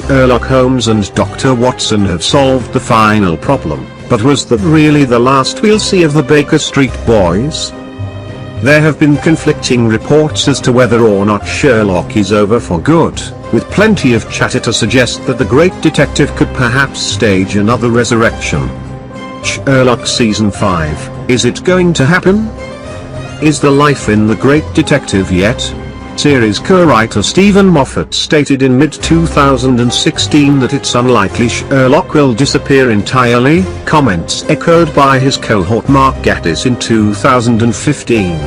Sherlock Holmes and Dr. Watson have solved the final problem, but was that really the last we'll see of the Baker Street Boys? There have been conflicting reports as to whether or not Sherlock is over for good, with plenty of chatter to suggest that the great detective could perhaps stage another resurrection. Sherlock Season 5, is it going to happen? Is there life in the great detective yet? Series co-writer Stephen Moffat stated in mid-2016 that it's unlikely Sherlock will disappear entirely, comments echoed by his cohort Mark Gatiss in 2015.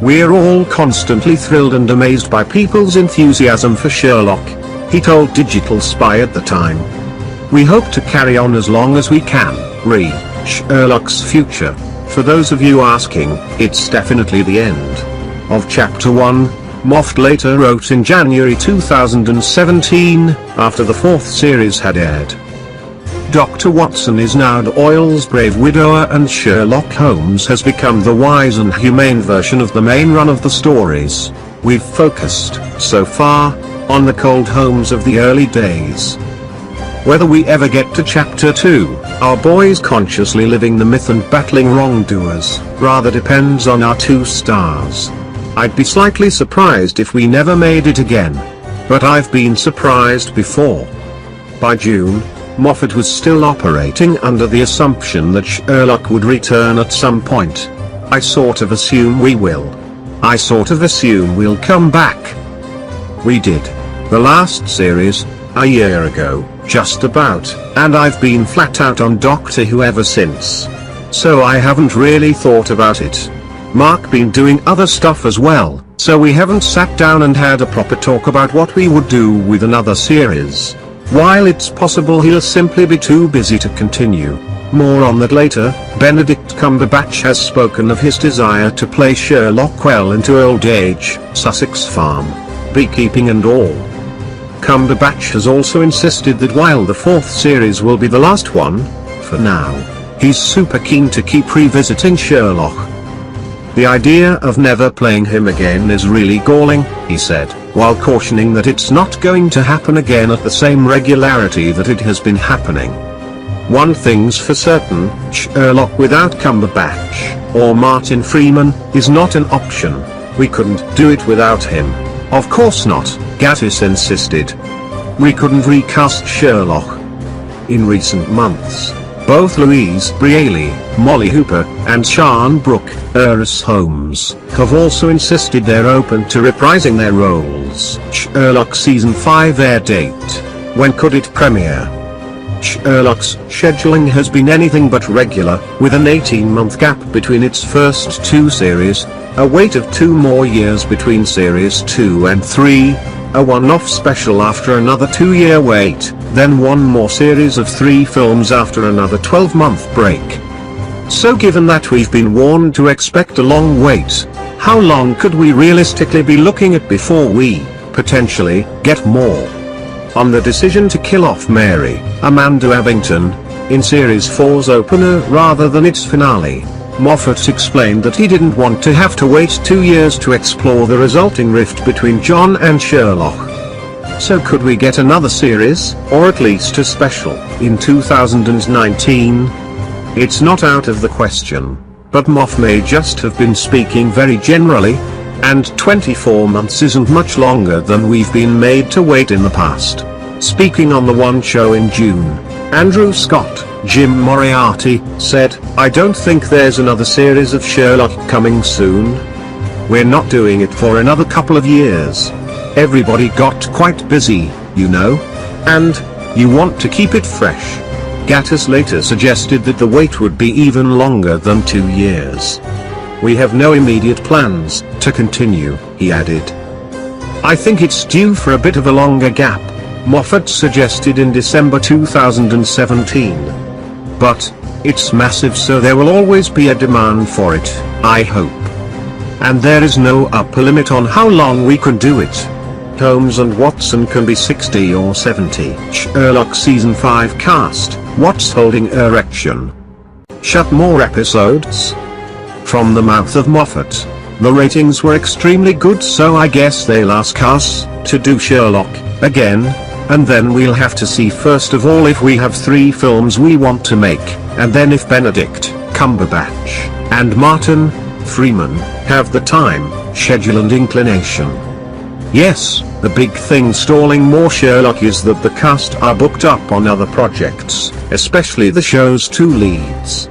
"We're all constantly thrilled and amazed by people's enthusiasm for Sherlock," he told Digital Spy at the time. "We hope to carry on as long as we can." Sherlock's future. For those of you asking, it's definitely the end of Chapter 1, Moffat later wrote in January 2017, after the fourth series had aired. Dr. Watson is now Doyle's brave widower and Sherlock Holmes has become the wise and humane version of the main run of the stories. We've focused, so far, on the cold Holmes of the early days. Whether we ever get to Chapter 2, our boys consciously living the myth and battling wrongdoers, rather depends on our two stars. I'd be slightly surprised if we never made it again. But I've been surprised before. By June, Moffat was still operating under the assumption that Sherlock would return at some point. "I sort of assume we will. I sort of assume we'll come back." We did. The last series, a year ago, just about, and I've been flat out on Doctor Who ever since. So I haven't really thought about it. Mark been doing other stuff as well, so we haven't sat down and had a proper talk about what we would do with another series. While it's possible he'll simply be too busy to continue. More on that later. Benedict Cumberbatch has spoken of his desire to play Sherlock well into old age, Sussex farm, beekeeping and all. Cumberbatch has also insisted that while the fourth series will be the last one, for now, he's super keen to keep revisiting Sherlock. "The idea of never playing him again is really galling," he said, while cautioning that it's not going to happen again at the same regularity that it has been happening. "One thing's for certain, Sherlock without Cumberbatch, or Martin Freeman, is not an option. We couldn't do it without him." "Of course not," Gatiss insisted. "We couldn't recast Sherlock." In recent months, both Louise Brealey, Molly Hooper, and Sian Brooke, Iris Holmes, have also insisted they're open to reprising their roles. Sherlock Season 5 air date. When could it premiere? Sherlock's scheduling has been anything but regular, with an 18-month gap between its first two series, a wait of 2 more years between series 2 and 3, a one-off special after another 2-year wait, then one more series of 3 films after another 12-month break. So given that we've been warned to expect a long wait, how long could we realistically be looking at before we, potentially, get more? On the decision to kill off Mary, Amanda Abington, in Series 4's opener rather than its finale, Moffat explained that he didn't want to have to wait 2 years to explore the resulting rift between John and Sherlock. So could we get another series, or at least a special, in 2019? It's not out of the question, but Moff may just have been speaking very generally, and 24 months isn't much longer than we've been made to wait in the past. Speaking on the One Show in June, Andrew Scott, Jim Moriarty, said, "I don't think there's another series of Sherlock coming soon. We're not doing it for another couple of years. Everybody got quite busy, you know. And you want to keep it fresh." Gatiss later suggested that the wait would be even longer than 2 years. "We have no immediate plans to continue," he added. "I think it's due for a bit of a longer gap," Moffat suggested in December 2017. "But it's massive, so there will always be a demand for it, I hope. And there is no upper limit on how long we can do it. Holmes and Watson can be 60 or 70. Sherlock Season 5 cast, what's holding erection? Shut more episodes?" From the mouth of Moffat, "The ratings were extremely good, so I guess they'll ask us to do Sherlock again. and then we'll have to see first of all if we have 3 films we want to make, and then if Benedict Cumberbatch and Martin Freeman have the time, schedule and inclination. Yes, the big thing stalling more Sherlock is that the cast are booked up on other projects, especially the show's 2 leads.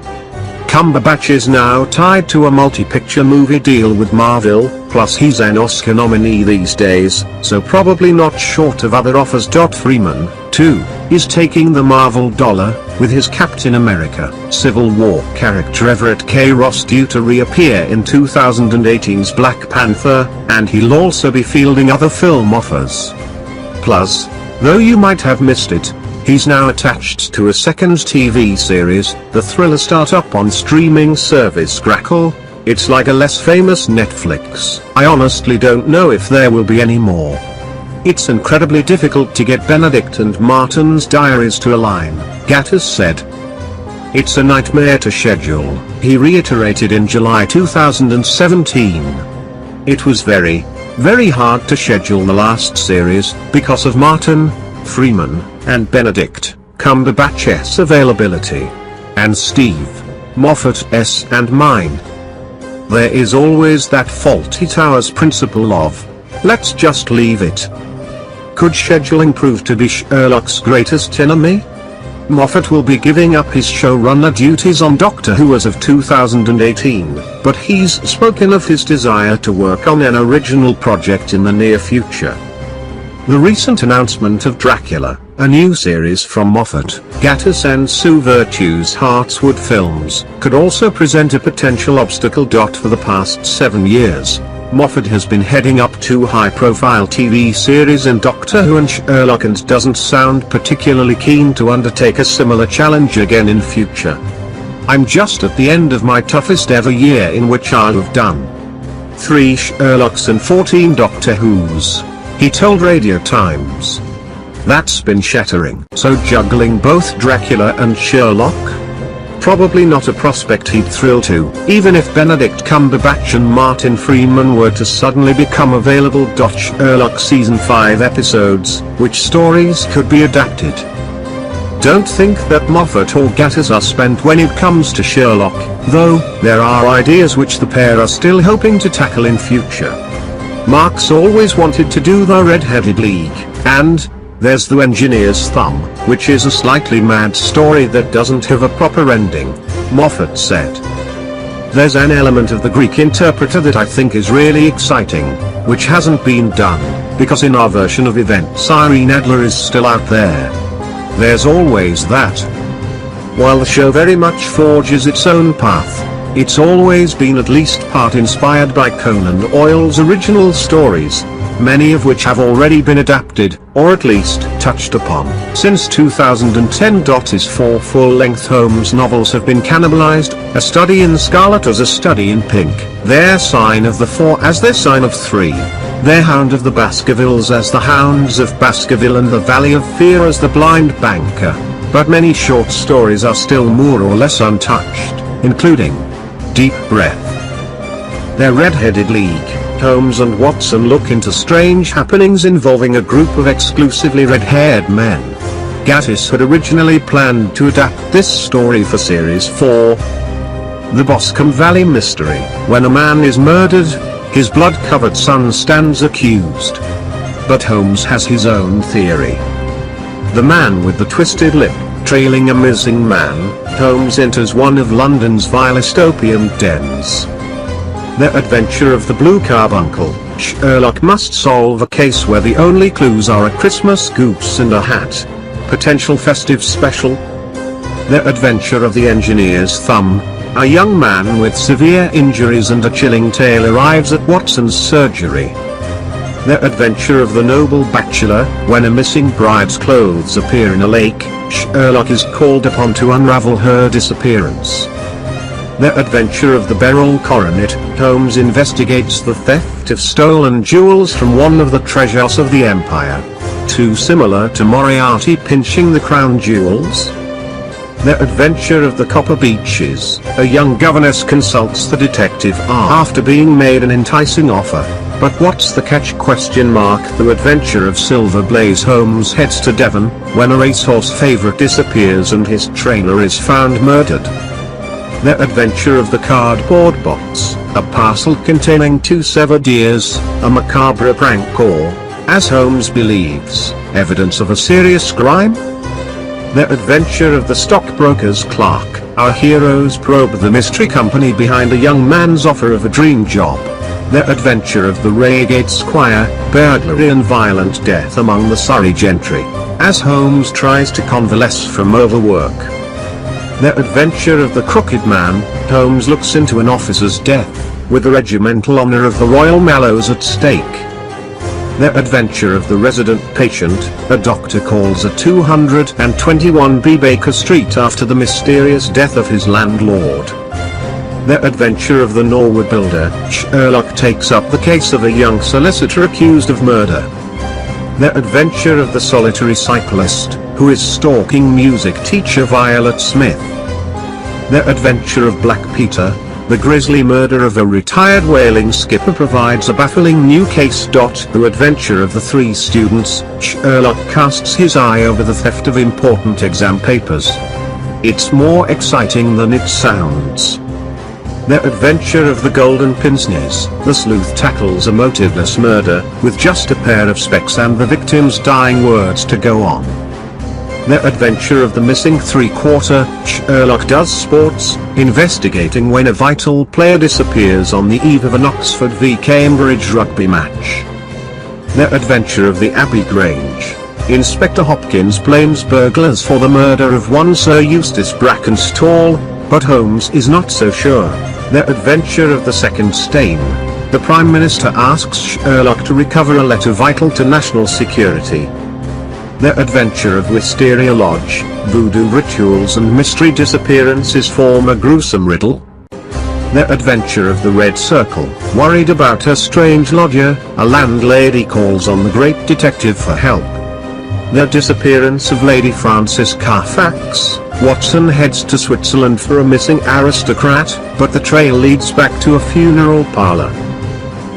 Cumberbatch is now tied to a multi-picture movie deal with Marvel, plus he's an Oscar nominee these days, so probably not short of other offers. Freeman, too, is taking the Marvel dollar, with his Captain America Civil War character Everett K. Ross due to reappear in 2018's Black Panther, and he'll also be fielding other film offers. Plus, though you might have missed it, he's now attached to a second TV series, the thriller startup on streaming service Crackle. It's like a less famous Netflix. I honestly don't know if there will be any more. It's incredibly difficult to get Benedict and Martin's diaries to align, Gatiss said. It's a nightmare to schedule, he reiterated in July 2017. It was very hard to schedule the last series, because of Martin Freeman and Benedict Cumberbatch's availability. And Steve Moffat's and mine. There is always that Fawlty Towers principle of, let's just leave it. Could scheduling prove to be Sherlock's greatest enemy? Moffat will be giving up his showrunner duties on Doctor Who as of 2018, but he's spoken of his desire to work on an original project in the near future. The recent announcement of Dracula, a new series from Moffat, Gatiss and Sue Virtue's Heartswood Films, could also present a potential obstacle. For the past 7 years, Moffat has been heading up 2 high-profile TV series in Doctor Who and Sherlock and doesn't sound particularly keen to undertake a similar challenge again in future. I'm just at the end of my toughest ever year in which I'll have done 3 Sherlocks and 14 Doctor Whos, he told Radio Times. That's been shattering. So juggling both Dracula and Sherlock? Probably not a prospect he'd thrill to, even if Benedict Cumberbatch and Martin Freeman were to suddenly become available. Sherlock Season 5 episodes, which stories could be adapted? Don't think that Moffat or Gatiss are spent when it comes to Sherlock, though there are ideas which the pair are still hoping to tackle in future. Mark's always wanted to do the Red-Headed League, and there's The Engineer's Thumb, which is a slightly mad story that doesn't have a proper ending, Moffat said. There's an element of the Greek interpreter that I think is really exciting, which hasn't been done, because in our version of events Irene Adler is still out there. There's always that. While the show very much forges its own path, it's always been at least part inspired by Conan Doyle's original stories, many of which have already been adapted, or at least touched upon, since 2010. His 4 full-length Holmes novels have been cannibalized, A Study in Scarlet as A Study in Pink, Their Sign of the Four as Their Sign of Three, Their Hound of the Baskervilles as The Hounds of Baskerville, and The Valley of Fear as The Blind Banker. But many short stories are still more or less untouched, including Deep Breath. Their Red-Headed League, Holmes and Watson look into strange happenings involving a group of exclusively red-haired men. Gatiss had originally planned to adapt this story for Series 4. The Boscombe Valley Mystery, when a man is murdered, his blood-covered son stands accused. But Holmes has his own theory. The Man with the Twisted Lip, trailing a missing man, Holmes enters one of London's vilest opium dens. The Adventure of the Blue Carbuncle, Sherlock must solve a case where the only clues are a Christmas goose and a hat. Potential festive special. The Adventure of the Engineer's Thumb, a young man with severe injuries and a chilling tale arrives at Watson's surgery. The Adventure of the Noble Bachelor, when a missing bride's clothes appear in a lake, Sherlock is called upon to unravel her disappearance. The Adventure of the Beryl Coronet, Holmes investigates the theft of stolen jewels from one of the treasures of the Empire. Too similar to Moriarty pinching the crown jewels? The Adventure of the Copper Beeches, a young governess consults the detective after being made an enticing offer, But what's the catch? The adventure of Silver Blaze Holmes heads to Devon, when a racehorse favourite disappears and his trainer is found murdered. The adventure of the cardboard box, a parcel containing 2 severed ears, a macabre prank or, as Holmes believes, evidence of a serious crime? The adventure of the stockbroker's clerk, our heroes probe the mystery company behind a young man's offer of a dream job. The adventure of the Reigate Squire, burglary and violent death among the Surrey gentry, as Holmes tries to convalesce from overwork. The adventure of the crooked man, Holmes looks into an officer's death, with the regimental honour of the Royal Mallows at stake. The adventure of the resident patient, a doctor calls at 221B Baker Street after the mysterious death of his landlord. The adventure of the Norwood builder, Sherlock takes up the case of a young solicitor accused of murder. The adventure of the solitary cyclist, who is stalking music teacher Violet Smith. The adventure of Black Peter, the grisly murder of a retired whaling skipper, provides a baffling new case. The adventure of the 3 students, Sherlock casts his eye over the theft of important exam papers. It's more exciting than it sounds. The adventure of the Golden Pince-Nez, the sleuth tackles a motiveless murder, with just a pair of specs and the victim's dying words to go on. The adventure of the missing 3/4, Sherlock does sports, investigating when a vital player disappears on the eve of an Oxford v Cambridge rugby match. The adventure of the Abbey Grange, Inspector Hopkins blames burglars for the murder of one Sir Eustace Brackenstall, but Holmes is not so sure. The adventure of the second stain, the Prime Minister asks Sherlock to recover a letter vital to national security. The adventure of Wisteria Lodge, voodoo rituals and mystery disappearances form a gruesome riddle. The adventure of the Red Circle, worried about her strange lodger, a landlady calls on the great detective for help. The disappearance of Lady Frances Carfax, Watson heads to Switzerland for a missing aristocrat, but the trail leads back to a funeral parlour.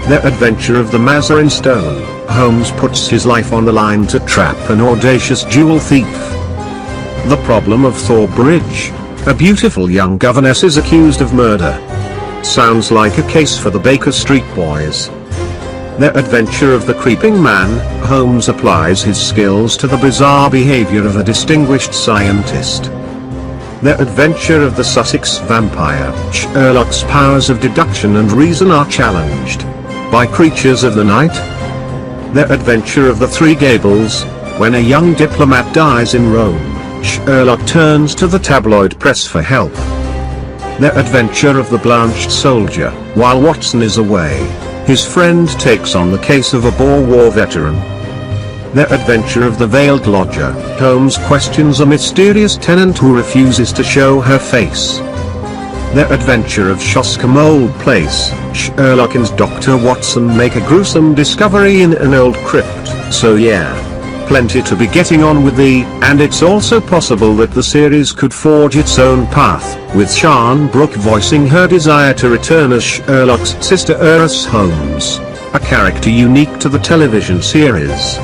The adventure of the Mazarin Stone, Holmes puts his life on the line to trap an audacious jewel thief. The problem of Thor Bridge, a beautiful young governess is accused of murder. Sounds like a case for the Baker Street Boys. The adventure of the creeping man, Holmes applies his skills to the bizarre behavior of a distinguished scientist. The adventure of the Sussex vampire, Sherlock's powers of deduction and reason are challenged by creatures of the night. The adventure of the Three Gables, when a young diplomat dies in Rome, Sherlock turns to the tabloid press for help. The adventure of the Blanched Soldier, while Watson is away, his friend takes on the case of a Boer War veteran. The adventure of the Veiled Lodger, Holmes questions a mysterious tenant who refuses to show her face. The adventure of Shoscombe Old Place, Sherlock and Dr. Watson make a gruesome discovery in an old crypt, so yeah, plenty to be getting on with and it's also possible that the series could forge its own path, with Sian Brooke voicing her desire to return as Sherlock's sister Iris Holmes, a character unique to the television series.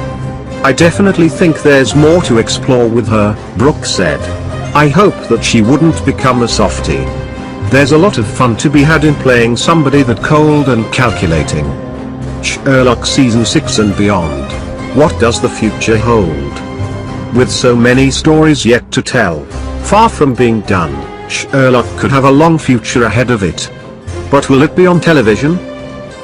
I definitely think there's more to explore with her, Brooke said. I hope that she wouldn't become a softie. There's a lot of fun to be had in playing somebody that cold and calculating. Sherlock Season 6 and beyond. What does the future hold? With so many stories yet to tell, far from being done, Sherlock could have a long future ahead of it. But will it be on television?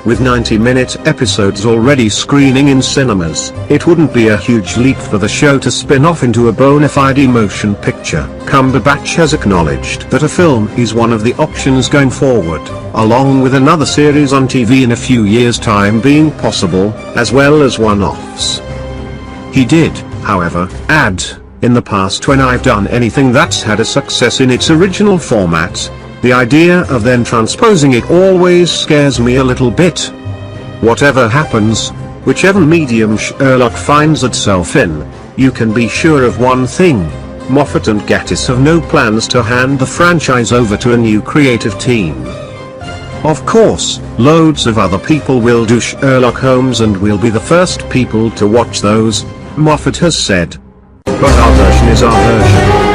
With 90-minute episodes already screening in cinemas, it wouldn't be a huge leap for the show to spin off into a bona fide motion picture. Cumberbatch has acknowledged that a film is one of the options going forward, along with another series on TV in a few years' time being possible, as well as one-offs. He did, however, add, "In the past when I've done anything that's had a success in its original format, the idea of then transposing it always scares me a little bit. Whatever happens, whichever medium Sherlock finds itself in, you can be sure of one thing. Moffat and Gatiss have no plans to hand the franchise over to a new creative team." Of course, loads of other people will do Sherlock Holmes and we'll be the first people to watch those, Moffat has said. But our version is our version.